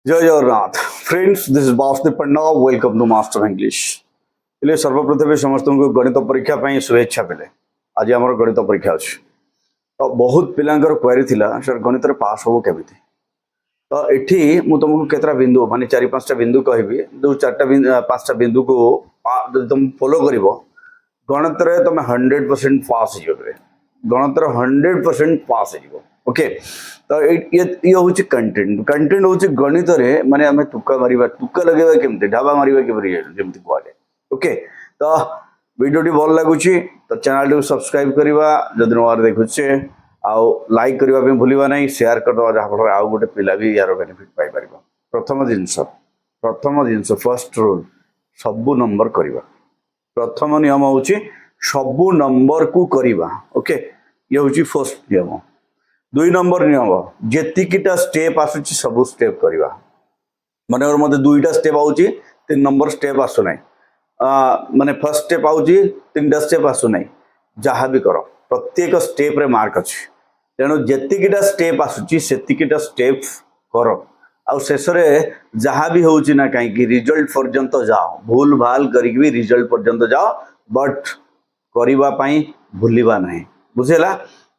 जय Jagannath friends, this is Basudev Panda. Welcome to master English. इले सर्वप्रथम समस्त को गणित परीक्षा ପାଇଁ शुभेच्छा बेले। आज आम गणित परीक्षा अच्छी तो बहुत पिलांकर क्वेरी थिला सर गणित पास हो केमिति। तो एठी मु तुमको केतरा बिंदु माने 4-5टा बिंदु कहबी, दो 4टा 5टा बिंदु को तुम फॉलो करिवो गणित रे तुम 100% पास हो जाबे। गणित रे 100% पास हो। ओके, तो ये होची कंटेंट होची गणित रे माने हमें तुक्का मारिबा, तुक्का लगेबा केमते, ढाबा मारिबा केमते जेमति कहले। ओके, तो वीडियोटी भल लागुची तो चैनल को सब्सक्राइब करवा, जदि नवार देखुचे आउ लाइक करबा पे भूलिबा नहीं, शेयर कर दवा जहा फल आउ गोटे पिला भी यार बेनिफिट पाई परिबा। प्रथम जिंस फर्स्ट रूल सबु नंबर करबा। प्रथम नियम होची सबु नंबर को करबा। ओके, ये होची फर्स्ट नियम। 2 नंबर नियम जेतिकिटा स्टेप आसुची सबु स्टेप करबा। माने और मते 2टा स्टेप आउची 3 नंबर स्टेप आसु नाही, माने फर्स्ट स्टेप आउची 3टा स्टेप आसु नाही, जहा भी करो प्रत्येक स्टेप रे मार्क अछि। तेणु जेतिकिटा स्टेप आसुची सेतिकिटा स्टेप करो। आ शेष रे जहा भी होची ना काई कि रिजल्ट पर्यंत जाओ, भूल भाल करिक भी रिजल्ट पर्यंत जाओ, बट करिबा पई भूलिबा नाही। बुझेला,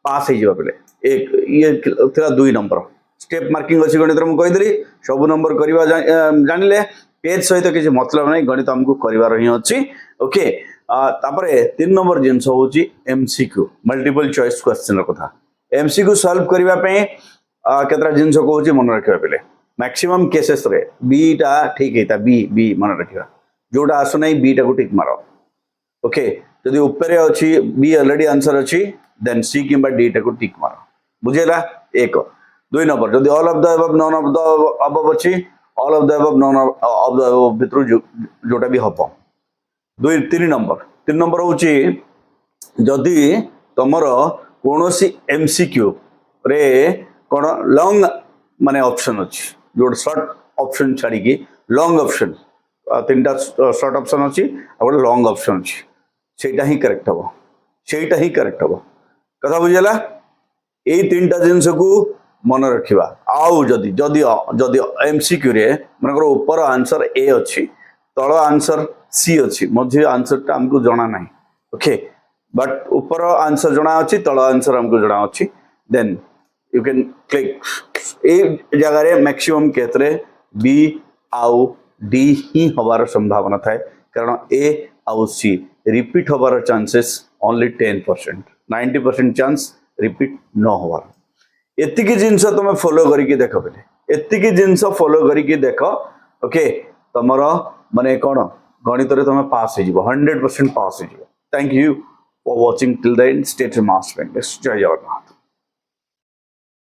पास हे जिबा पले। एक ये थिला 2 नंबर स्टेप मार्किंग अछि गणित रे। मु कहिदली सब नंबर करिबा जानिले पेज सहित किसी मतलब नहीं, गणित हमको करिवार ही अछि। ओके, तापरे 3 नंबर जिंस होची एमसीक्यू, मल्टीपल चॉइस क्वेश्चन कथा। एमसीक्यू सॉल्व करिबा पे केतरा जिंस कहूची मन रखिबा पले। मैक्सिमम केसेस रे बी टा ठीक हेता, बी मन रखिबा, जोटा आसु नहीं बी टा को टिक मारो। ओके, जदि ऊपर अछि बी ऑलरेडी आंसर अछि देन सी किंबा डी टा को टिक मारो। बुझेला। एक 2 नंबर जदि all of the above, none of the above अछि, all of the above, none of the above भितर जोटा भी हबो। 3 नंबर होची जदि तमरो कोनोसी एमसीक्यू रे कोन लॉन्ग माने ऑप्शन अछि, जो शॉर्ट ऑप्शन छाड़ी की लॉन्ग ऑप्शन, 3टा शॉर्ट ऑप्शन अछि और लॉन्ग ऑप्शन अछि, सेटा ही करेक्ट हबो, सेटा ही करेक्ट हबो। कथा बुझेला। ए 3टा जिंस को मन रखिबा। आउ जदि जदि जदि एमसीक्यू रे मन करो ऊपर आंसर ए अछि, तळ आंसर सी अछि, मध्य आंसर टा हमको जणा नाही। ओके, बट ऊपर आंसर जणा अछि, तळ आंसर हमको जणा अछि, देन यू कैन क्लिक। ए जगह रे मैक्सिमम केतरे बी आउ डी ही हबार संभावना थाए, कारण ए आउ सी रिपीट हबार चांसेस ओनली 10%, 90% चांस रिपीट न होवार। एतिकी जिंस तुम फॉलो करिके देख बेले, एतिकी जिंस फॉलो करिके देख। ओके, तमर माने कोन गणित रे तुम पास हो जिवो, 100% पास हो जिवो। Thank you for watching till the end. Stay tuned master English. जय जगन्नाथ।